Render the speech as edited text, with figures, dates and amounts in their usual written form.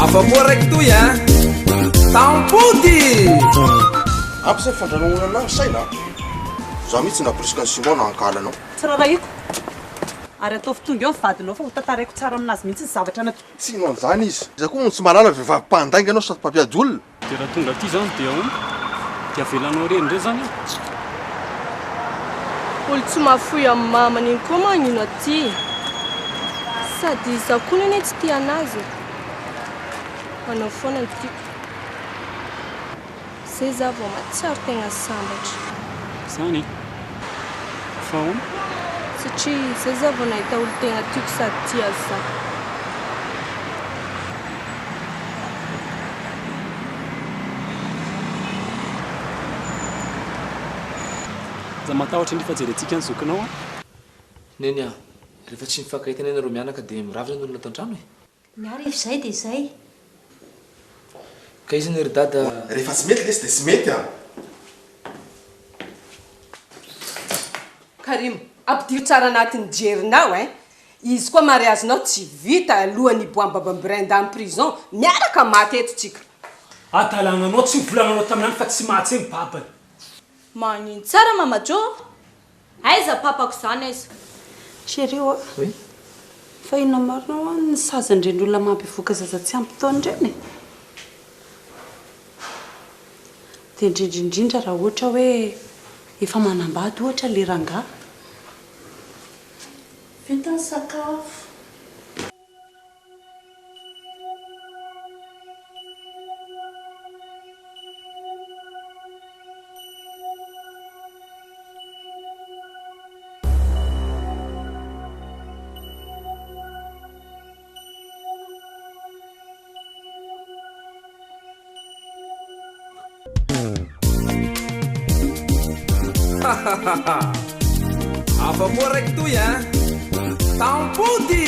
Afamoa raiky toy a tampody ampy zay fandranoana anahy saina za mihitsy naporisika ny Simon na ankalanao tsy raha iko ary atao fitonga eo ny vadinao fa ho tantaraiko tsara aminazy mihitsy ny zavatra na tsy no an'izany izy za koa tsy mahalala vehivavy mpandainga anao sady mpampiady olona dia raha tonga aty zany dia avelanao reny ndray zany olo tsy mahafoy amin'ny maman'iny koa magnino aty sady za koa neny tsy tia anazy manao foana ny tiako zay za vao matsiaro tegna sambatra zany fa hono satria zay za vao nahita olo tegna tiako sady tia za za matahotra ny fajerentsika ny zokinao a neny a rehefa tsy mifankahitana eny ro mianaka dia miravina ny olona tantrano e miara if zay dia zay ka izy ny ry dada rehefa tsy mety lesy dia tsy mety a Karim ampidio tsara anatin'ny jerinao izy koa mariazinao tsy vita alohan'ny boambabambrenda amin'ny prison miaraka maty eto tsika atalagnanao tsy volagnanao taminany fa tsy mahatsy ny babany magnino tsara mamajo aiza papako zany aiza Chério fa ina marina ny sazy indrindra olona mampivoaka zaza tsy ampy taona ireny dia indrindraindrindra raha ohatra hoe efa manambady ohatra le rangahy vita ny sakafo Afamoa raiky toy a tampody